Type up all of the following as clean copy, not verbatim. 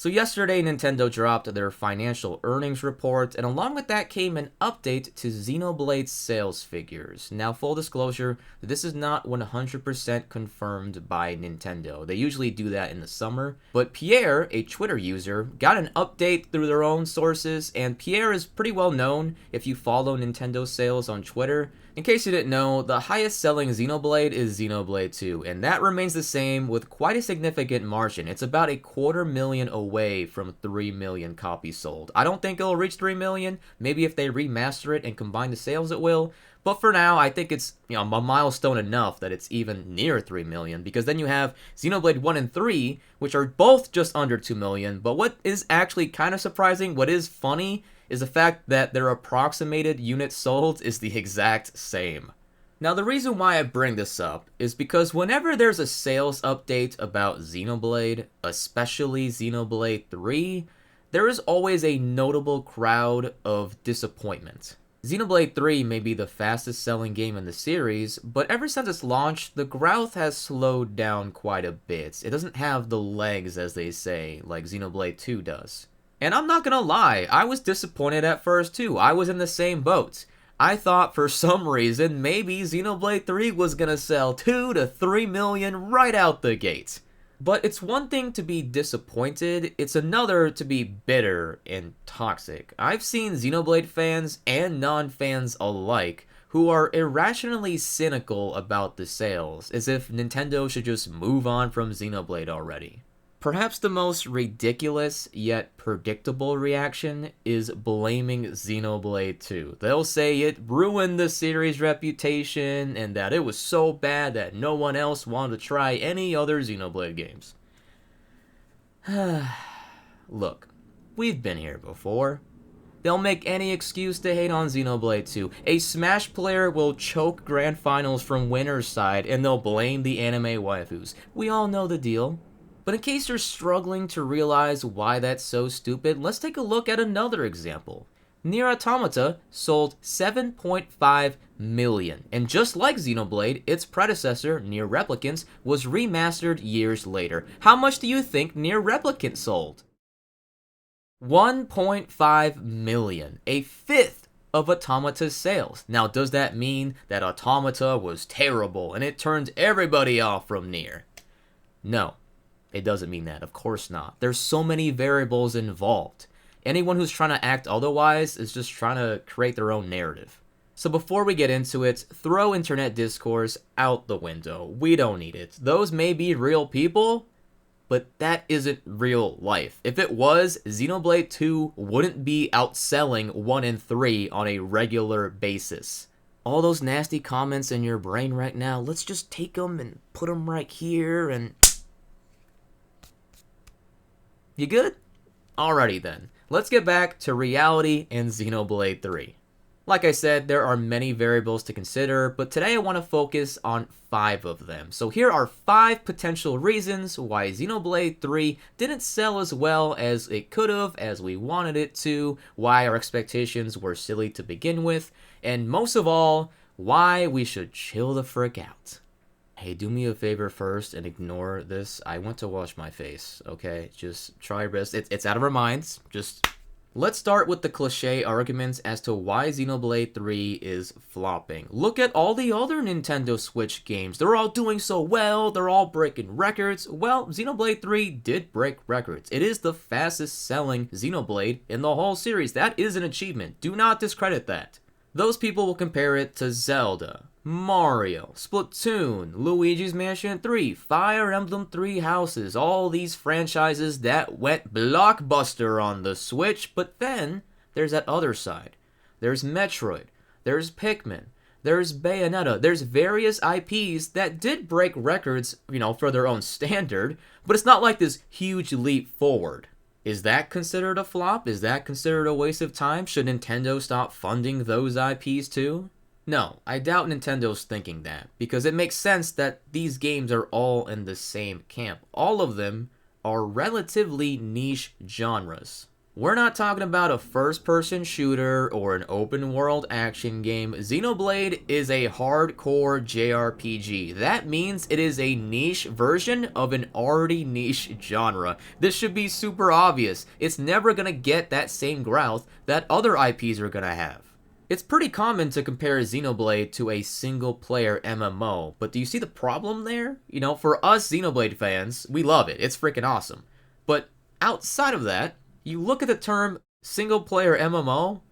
So yesterday, Nintendo dropped their financial earnings report, and along with that came an update to Xenoblade's sales figures. Now, full disclosure, this is not 100% confirmed by Nintendo. They usually do that in the summer, but Pierre, a Twitter user, got an update through their own sources, and Pierre is pretty well known if you follow Nintendo sales on Twitter. In case you didn't know, the highest selling Xenoblade is Xenoblade 2, and that remains the same with quite a significant margin. It's about 250,000 away from 3 million copies sold. I don't think it'll reach 3 million. Maybe if they remaster it and combine the sales it will. But for now, I think it's a milestone enough that it's even near 3 million, because then you have Xenoblade 1 and 3, which are both just under 2 million. But what is actually kind of surprising, what is funny, is the fact that their approximated units sold is the exact same. Now, the reason why I bring this up is because whenever there's a sales update about Xenoblade, especially Xenoblade 3, there is always a notable crowd of disappointment. Xenoblade 3 may be the fastest selling game in the series, but ever since its launch, the growth has slowed down quite a bit. It doesn't have the legs, as they say, like Xenoblade 2 does. And I'm not gonna lie, I was disappointed at first too. I was in the same boat. I thought for some reason maybe Xenoblade 3 was gonna sell 2 to 3 million right out the gate. But it's one thing to be disappointed, it's another to be bitter and toxic. I've seen Xenoblade fans and non-fans alike who are irrationally cynical about the sales, as if Nintendo should just move on from Xenoblade already. Perhaps the most ridiculous yet predictable reaction is blaming Xenoblade 2. They'll say it ruined the series' reputation and that it was so bad that no one else wanted to try any other Xenoblade games. Look, we've been here before. They'll make any excuse to hate on Xenoblade 2. A Smash player will choke Grand Finals from winner's side and they'll blame the anime waifus. We all know the deal. But in case you're struggling to realize why that's so stupid, let's take a look at another example. Nier Automata sold 7.5 million, and just like Xenoblade, its predecessor, Nier Replicants, was remastered years later. How much do you think Nier Replicant sold? 1.5 million, a fifth of Automata's sales. Now, does that mean that Automata was terrible and it turned everybody off from Nier? No. It doesn't mean that, of course not. There's so many variables involved. Anyone who's trying to act otherwise is just trying to create their own narrative. So before we get into it, throw internet discourse out the window. We don't need it. Those may be real people, but that isn't real life. If it was, Xenoblade 2 wouldn't be outselling 1 and 3 on a regular basis. All those nasty comments in your brain right now, let's just take them and put them right here and... You good? Alrighty then. Let's get back to reality in Xenoblade 3. Like I said, there are many variables to consider, but today I want to focus on 5 of them. So here are 5 potential reasons why Xenoblade 3 didn't sell as well as it could have, as we wanted it to, why our expectations were silly to begin with, and most of all, why we should chill the frick out. Hey, do me a favor first and ignore this. I went to wash my face, okay? Just try your best. It's out of our minds. Just... Let's start with the cliche arguments as to why Xenoblade 3 is flopping. Look at all the other Nintendo Switch games. They're all doing so well. They're all breaking records. Well, Xenoblade 3 did break records. It is the fastest selling Xenoblade in the whole series. That is an achievement. Do not discredit that. Those people will compare it to Zelda, Mario, Splatoon, Luigi's Mansion 3, Fire Emblem 3 Houses, all these franchises that went blockbuster on the Switch, but then there's that other side. There's Metroid, there's Pikmin, there's Bayonetta, there's various IPs that did break records, for their own standard, but it's not like this huge leap forward. Is that considered a flop? Is that considered a waste of time? Should Nintendo stop funding those IPs too? No, I doubt Nintendo's thinking that, because it makes sense that these games are all in the same camp. All of them are relatively niche genres. We're not talking about a first-person shooter or an open-world action game. Xenoblade is a hardcore JRPG. That means it is a niche version of an already niche genre. This should be super obvious. It's never gonna get that same growth that other IPs are gonna have. It's pretty common to compare Xenoblade to a single-player MMO, but do you see the problem there? You know, for us Xenoblade fans, we love it. It's freaking awesome. But outside of that, you look at the term single-player MMO,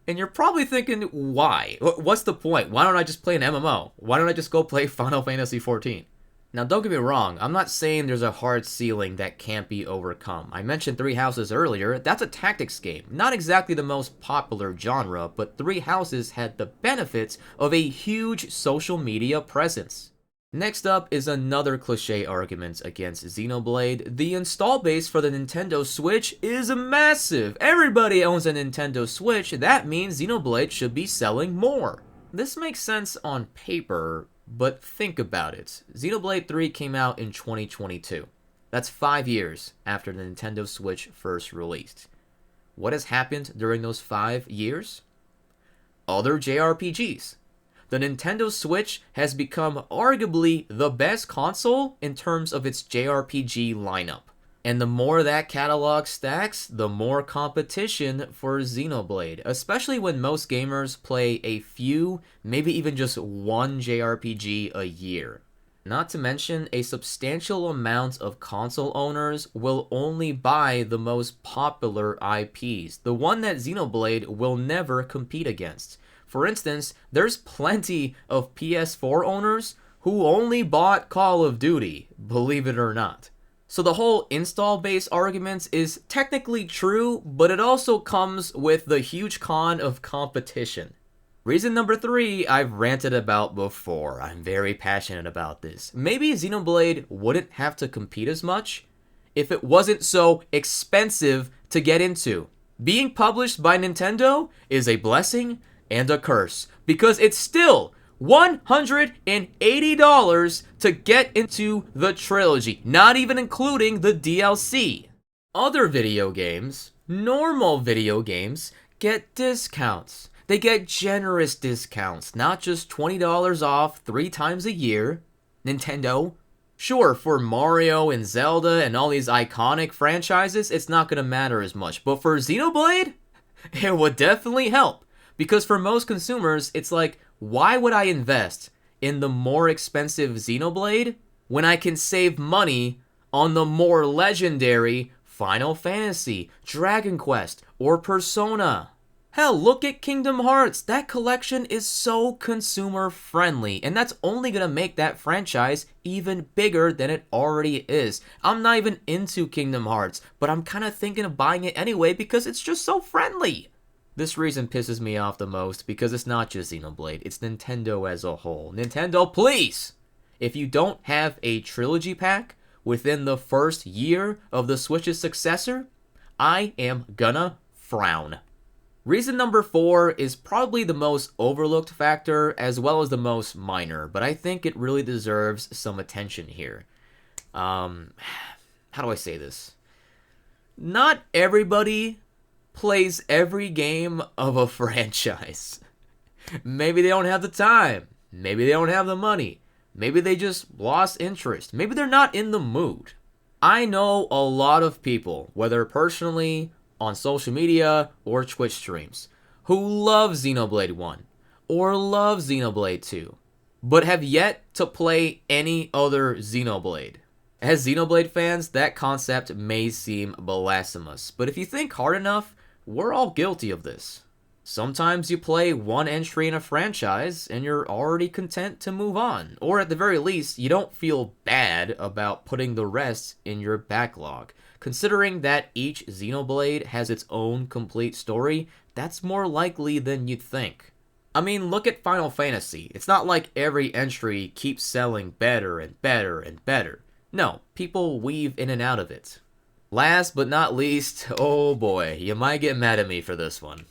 and you're probably thinking, why? What's the point? Why don't I just play an MMO? Why don't I just go play Final Fantasy XIV? Now, don't get me wrong, I'm not saying there's a hard ceiling that can't be overcome. I mentioned Three Houses earlier. That's a tactics game. Not exactly the most popular genre, but Three Houses had the benefits of a huge social media presence. Next up is another cliche argument against Xenoblade. The install base for the Nintendo Switch is massive. Everybody owns a Nintendo Switch. That means Xenoblade should be selling more. This makes sense on paper, but think about it. Xenoblade 3 came out in 2022. That's 5 years after the Nintendo Switch first released. What has happened during those 5 years? Other JRPGs. The Nintendo Switch has become arguably the best console in terms of its JRPG lineup. And the more that catalog stacks, the more competition for Xenoblade, especially when most gamers play a few, maybe even just one JRPG a year. Not to mention, a substantial amount of console owners will only buy the most popular IPs, the one that Xenoblade will never compete against. For instance, there's plenty of PS4 owners who only bought Call of Duty, believe it or not. So the whole install base argument is technically true, but it also comes with the huge con of competition. Reason number 3, I've ranted about before. I'm very passionate about this. Maybe Xenoblade wouldn't have to compete as much if it wasn't so expensive to get into. Being published by Nintendo is a blessing and a curse, because it's still $180 to get into the trilogy, not even including the DLC. Other video games, normal video games, get discounts. They get generous discounts, not just $20 off 3 times a year. Nintendo, sure, for Mario and Zelda and all these iconic franchises, it's not gonna matter as much, but for Xenoblade, it would definitely help. Because for most consumers, it's like, why would I invest in the more expensive Xenoblade when I can save money on the more legendary Final Fantasy, Dragon Quest, or Persona? Hell, look at Kingdom Hearts. That collection is so consumer friendly, and that's only gonna make that franchise even bigger than it already is. I'm not even into Kingdom Hearts, but I'm kind of thinking of buying it anyway because it's just so friendly. This reason pisses me off the most because it's not just Xenoblade, it's Nintendo as a whole. Nintendo, please! If you don't have a trilogy pack within the first year of the Switch's successor, I am gonna frown. Reason number 4 is probably the most overlooked factor as well as the most minor, but I think it really deserves some attention here. How do I say this? Not everybody plays every game of a franchise. Maybe they don't have the time. Maybe they don't have the money. Maybe they just lost interest. Maybe they're not in the mood. I know a lot of people, whether personally, on social media, or Twitch streams, who love Xenoblade 1 or love Xenoblade 2, but have yet to play any other Xenoblade. As Xenoblade fans, that concept may seem blasphemous, but if you think hard enough, we're all guilty of this. Sometimes you play one entry in a franchise and you're already content to move on, or at the very least, you don't feel bad about putting the rest in your backlog. Considering that each Xenoblade has its own complete story, that's more likely than you'd think. I mean, look at Final Fantasy. It's not like every entry keeps selling better and better and better. No, people weave in and out of it. Last but not least, oh boy, you might get mad at me for this one.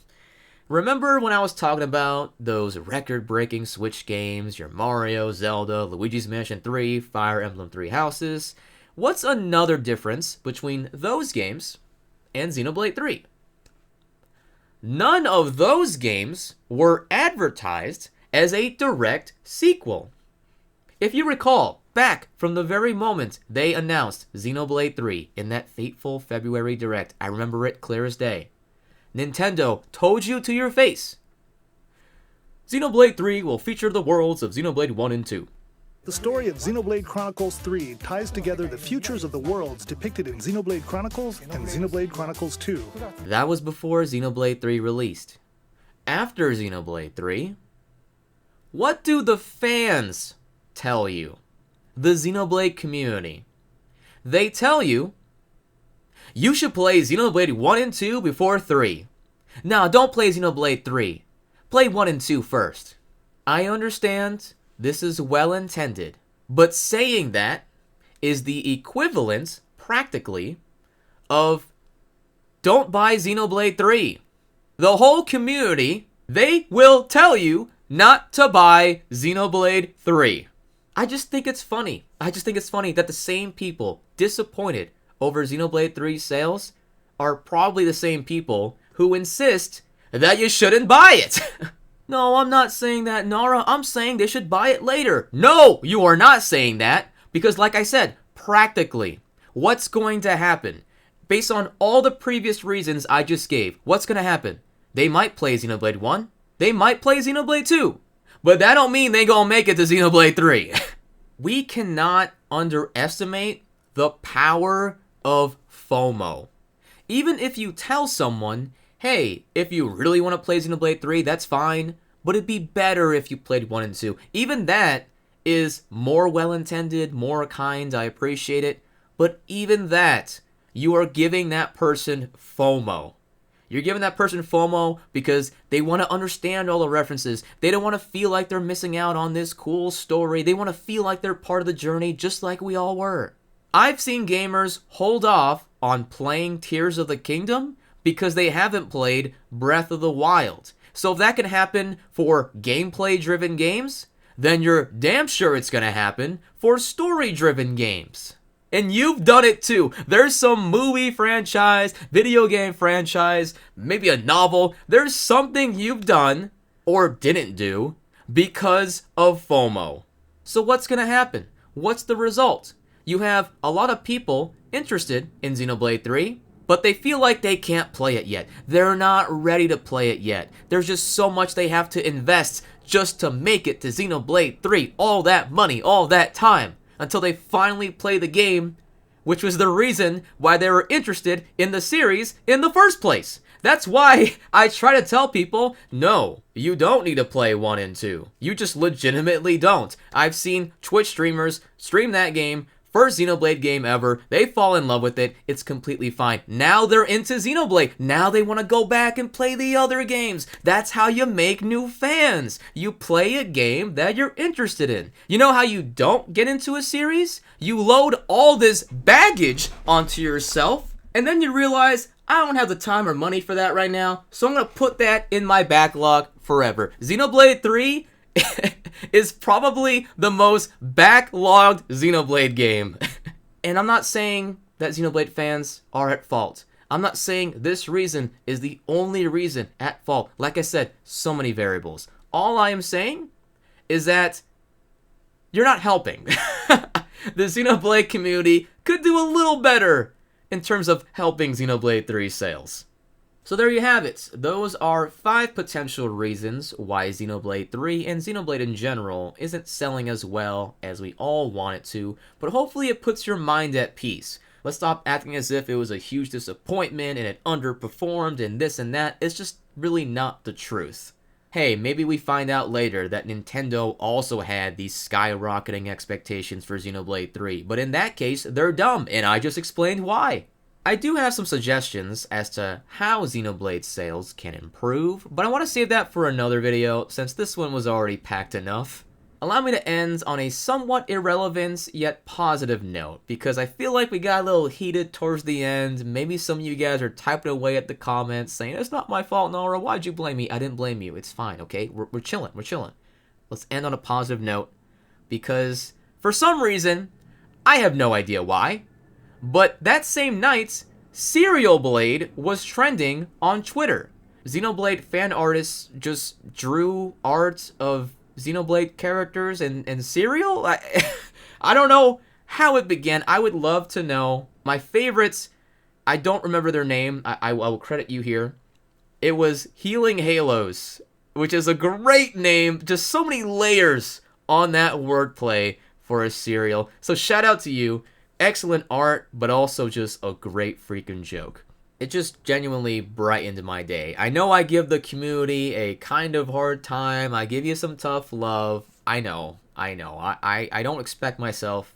Remember when I was talking about those record-breaking Switch games, your Mario, Zelda, Luigi's Mansion 3, Fire Emblem Three Houses? What's another difference between those games and Xenoblade 3? none of those games were advertised as a direct sequel. If you recall, back from the very moment they announced Xenoblade 3 in that fateful February Direct, I remember it clear as day, Nintendo told you to your face, Xenoblade 3 will feature the worlds of Xenoblade 1 and 2. The story of Xenoblade Chronicles 3 ties together the futures of the worlds depicted in Xenoblade Chronicles and Xenoblade Chronicles 2. That was before Xenoblade 3 released. After Xenoblade 3, what do the fans tell you? The Xenoblade community. They tell you, you should play Xenoblade 1 and 2 before 3. Now, don't play Xenoblade 3. Play 1 and 2 first. I understand this is well intended, but saying that is the equivalent, practically, of don't buy Xenoblade 3. The whole community, they will tell you not to buy Xenoblade 3. I just think it's funny. I just think it's funny that the same people disappointed over Xenoblade 3 sales are probably the same people who insist that you shouldn't buy it. No, I'm not saying that, Nara. I'm saying they should buy it later. No, you are not saying that. Because like I said, practically, what's going to happen? Based on all the previous reasons I just gave, what's going to happen? They might play Xenoblade 1. They might play Xenoblade 2. But that don't mean they gonna make it to Xenoblade 3. We cannot underestimate the power of FOMO. Even if you tell someone, hey, if you really want to play Xenoblade 3, that's fine, but it'd be better if you played 1 and 2. Even that is more well-intended, more kind, I appreciate it, but even that, you are giving that person FOMO. You're giving that person FOMO because they want to understand all the references. They don't want to feel like they're missing out on this cool story. They want to feel like they're part of the journey just like we all were. I've seen gamers hold off on playing Tears of the Kingdom because they haven't played Breath of the Wild. So if that can happen for gameplay-driven games, then you're damn sure it's going to happen for story-driven games. And you've done it too. There's some movie franchise, video game franchise, maybe a novel. There's something you've done, or didn't do, because of FOMO. So what's going to happen? What's the result? You have a lot of people interested in Xenoblade 3, but they feel like they can't play it yet. They're not ready to play it yet. There's just so much they have to invest just to make it to Xenoblade 3. All that money, all that time, until they finally play the game, which was the reason why they were interested in the series in the first place. That's why I try to tell people, no, you don't need to play 1 and 2. You just legitimately don't. I've seen Twitch streamers stream that game, first Xenoblade game ever. They fall in love with it. It's completely fine. Now they're into Xenoblade. Now they want to go back and play the other games. That's how you make new fans. You play a game that you're interested in. You know how you don't get into a series? You load all this baggage onto yourself, and then you realize, I don't have the time or money for that right now, so I'm going to put that in my backlog forever. Xenoblade 3 is probably the most backlogged Xenoblade game. And I'm not saying that Xenoblade fans are at fault. I'm not saying this reason is the only reason at fault. Like I said, so many variables. All I am saying is that you're not helping. The Xenoblade community could do a little better in terms of helping Xenoblade 3 sales. So there you have it. Those are 5 potential reasons why Xenoblade 3 and Xenoblade in general isn't selling as well as we all want it to, but hopefully it puts your mind at peace. Let's stop acting as if it was a huge disappointment and it underperformed and this and that. It's just really not the truth. Hey, maybe we find out later that Nintendo also had these skyrocketing expectations for Xenoblade 3, but in that case, they're dumb, and I just explained why. I do have some suggestions as to how Xenoblade sales can improve, but I want to save that for another video since this one was already packed enough. Allow me to end on a somewhat irrelevant yet positive note, because I feel like we got a little heated towards the end. Maybe some of you guys are typing away at the comments saying, it's not my fault, Nara, why'd you blame me? I didn't blame you, it's fine, okay? We're chilling, we're chilling. Let's end on a positive note, because for some reason, I have no idea why, but that same night, Cerealblade was trending on Twitter. Xenoblade fan artists just drew art of Xenoblade characters and cereal? I don't know how it began. I would love to know. My favorites, I don't remember their name. I will credit you here. It was Healing Halos, which is a great name. Just so many layers on that wordplay for a cereal. So shout out to you. Excellent art, but also just a great freaking joke. It just genuinely brightened my day. I know I give the community a kind of hard time. I give you some tough love. I know. I don't expect myself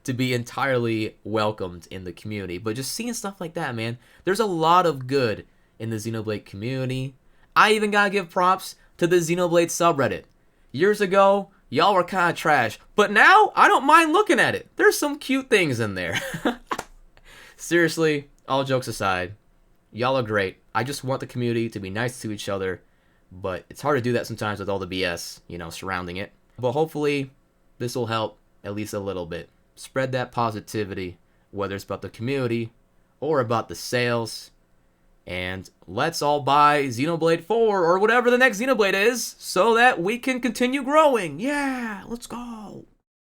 to be entirely welcomed in the community. But just seeing stuff like that, man, there's a lot of good in the Xenoblade community. I even gotta give props to the Xenoblade subreddit. Years ago, y'all were kind of trash. But now, I don't mind looking at it. There's some cute things in there. Seriously, all jokes aside, y'all are great. I just want the community to be nice to each other. But it's hard to do that sometimes with all the BS, surrounding it. But hopefully, this will help at least a little bit. Spread that positivity, whether it's about the community or about the sales. And let's all buy Xenoblade 4 or whatever the next Xenoblade is so that we can continue growing. Yeah, let's go.